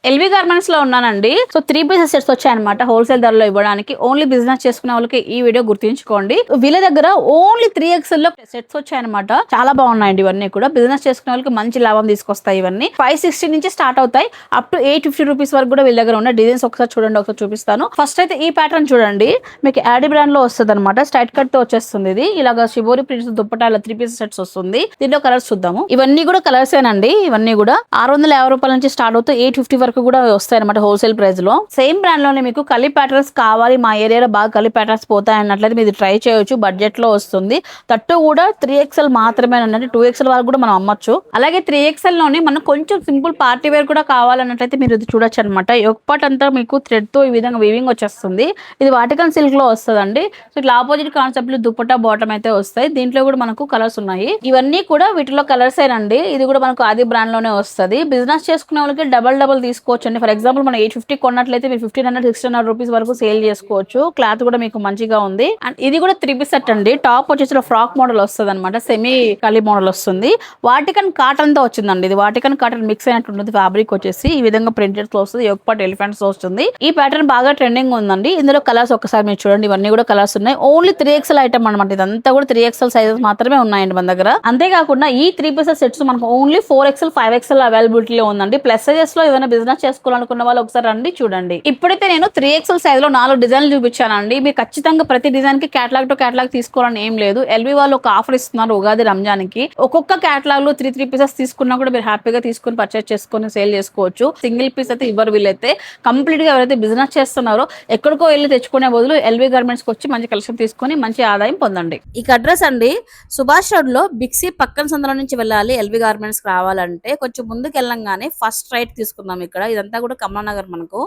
LV garments లో ఉన్నానండి. So 3 pieces sets వచ్చాయన్నమాట హోల్సేల్ ధరలో ఇవ్వడానికి. ఓన్లీ బిజినెస్ చేసుకునే వాళ్ళకి ఈ వీడియో గుర్తుంచుకోండి. వీళ్ళ దగ్గర ఓన్లీ 3XL లో సెట్స్ వచ్చాయన్నమాట. చాలా బాగున్నాయండి ఇవన్నీ కూడా. బిజినెస్ చేసుకునే వాళ్ళకి మంచి లాభం తీసుకొస్తాయి. ఇవన్నీ 560 నుంచి స్టార్ట్ అవుతాయి అప్ టు 850 రూపీస్ వరకు కూడా వీళ్ళ దగ్గర ఉన్న డిజైన్స్ ఒకసారి చూడండి, ఒకసారి చూపిస్తాను. ఫస్ట్ అయితే ఈ ప్యాటర్న్ చూడండి, మీకు యాడీ బ్రాండ్ లో వస్తుంది అనమాట. స్ట్రైట్ కట్ తో వచ్చేస్తుంది. ఇది ఇలాగా షిబోరి ప్రింట్స్ దుప్పటాల 3 పీసెస్ సెట్స్ వస్తుంది. దీంట్లో కలర్స్ చూద్దాము. ఇవన్నీ కూడా కలర్స్ ఏనండి. ఇవన్నీ కూడా 650 రూపాయల నుంచి స్టార్ట్ అవుతూ 850 వరకు కూడా వస్తాయి అనమాట హోల్సేల్ ప్రైస్ లో. సేమ్ బ్రాండ్ లోనే మీకు కలి ప్యాటర్న్స్ కావాలి, మా ఏరియాలో బాగా కలి ప్యాటర్న్స్ పోతాయి అన్నట్లయితే మీరు ట్రై చేయొచ్చు. బడ్జెట్ లో వస్తుంది. తట్టు కూడా 3XL మాత్రమే అంటే 2XL వరకు కూడా మనం అమ్మొచ్చు. అలాగే 3XL లోనే మనం కొంచెం సింపుల్ పార్టీ వేర్ కూడా కావాలన్నట్లయితే మీరు ఇది చూడొచ్చు అనమాట. పార్ట్ అంతా మీకు థ్రెడ్ తో ఈ విధంగా వీవింగ్ వచ్చేస్తుంది. ఇది వాటికన్ సిల్క్ లో వస్తుందండి. సో ఇట్లా ఆపోజిట్ కాన్సెప్ట్ లో దుపట్టా బాటమ్ అయితే వస్తాయి. దీంట్లో కూడా మనకు కలర్స్ ఉన్నాయి. ఇవన్నీ కూడా వీటిలో కలర్స్ ఏనండి. ఇది కూడా మనకు ఆది బ్రాండ్ లోనే వస్తుంది. బిజినెస్ చేసుకునే వాళ్ళకి డబల్ తీసుకోవచ్చు అండి. ఫర్ ఎగ్జాంపుల్ మనం 850 కొన్నట్లయితే మీరు 1500-1600 రూపీస్ వరకు సేల్ చేసుకోవచ్చు. క్లాత్ కూడా మీకు మంచిగా ఉంది. అండ్ ఇది కూడా 3 పీస్ సెట్ అండి. టాప్ వచ్చేసి ఫ్రాక్ మోడల్ వస్తుంది అనమాట. సెమీ కలి మోడల్ వస్తుంది. వాటికన్ కాటన్ తో వచ్చిందండి. ఇది వాటికన్ కాటన్ మిక్స్ అయినట్టు ఉంటుంది. ఫ్యాబ్రిక్ వచ్చేసి ఈ విధంగా ప్రింటెడ్ తో వస్తుంది. ఒక పార్ట్ ఎలిఫెంట్స్ వస్తుంది. ఈ ప్యాటర్న్ బాగా ట్రెండింగ్ ఉందండి. ఇందులో కలర్స్ ఒకసారి మీరు చూడండి. ఇవన్నీ కూడా కలర్స్ ఉన్నాయి. ఓన్లీ 3XL ఐటమ్ అనమాట. ఇదంతా కూడా 3XL సైజెస్ మాత్రమే ఉన్నాయండి మన దగ్గర. అంతేకాకుండా ఈ 3 పీసెస్ సెట్స్ మనకు ఓన్లీ 4XL 5XL అవైలబిలిటీలో ఉందండి. ప్లస్ సైజెస్ లో ఏదైనా బిజినెస్ చేసుకోవాలనుకున్న వాళ్ళు ఒకసారి రండి చూడండి. ఇప్పుడైతే నేను 3XL సైజ్ లో 4 డిజైన్లు చూపించానండి. మీరు ఖచ్చితంగా ప్రతి డిజైన్ కి కేటలాగ్ టు కేటలాగ్ తీసుకోవాలని ఏం లేదు. ఎల్వి వాళ్ళు ఒక ఆఫర్ ఇస్తున్నారు ఉగాది రంజాన్ కి. ఒక్కొక్క కేటలాగ్ లో 3 పీసెస్ తీసుకున్నా కూడా మీరు హ్యాపీగా తీసుకుని పర్చేస్ చేసుకుని సేల్ చేసుకోవచ్చు. సింగిల్ పీస్ అయితే ఇవ్వరు వీళ్ళైతే. కంప్లీట్ గా ఎవరైతే బిజినెస్ చేస్తున్నారో ఎక్కడికో వెళ్ళి తెచ్చుకునే బదులు ఎల్వి గార్మెంట్స్ కి వచ్చి మంచి కలెక్షన్ తీసుకుని మంచి ఆదాయం పొందండి. ఇక అడ్రస్ అండి, సుభాష్ రోడ్ లో బిక్సీ పక్కన సందులో నుంచి వెళ్ళాలి. ఎల్వి గార్మెంట్స్ రావాలంటే కొంచెం ముందుకు వెళ్ళంగానే ఫస్ట్ రైట్ తీసుకుందాం. ఇక్కడ ఇదంతా కూడా కమలానగర్ మనకు.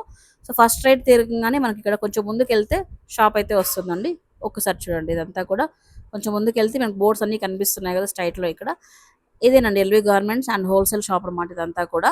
సో ఫస్ట్ రైట్ తిరగగానే మనకి ఇక్కడ కొంచెం ముందుకు వెళ్తే షాప్ అయితే వస్తుందండి. ఒక్కసారి చూడండి. ఇదంతా కూడా కొంచెం ముందుకు వెళ్తే మనకు బోర్డ్స్ అన్ని కనిపిస్తున్నాయి కదా స్ట్రైట్ లో. ఇక్కడ ఇదేనండి LV garments and wholesale shop అన్నమాట. ఇదంతా కూడా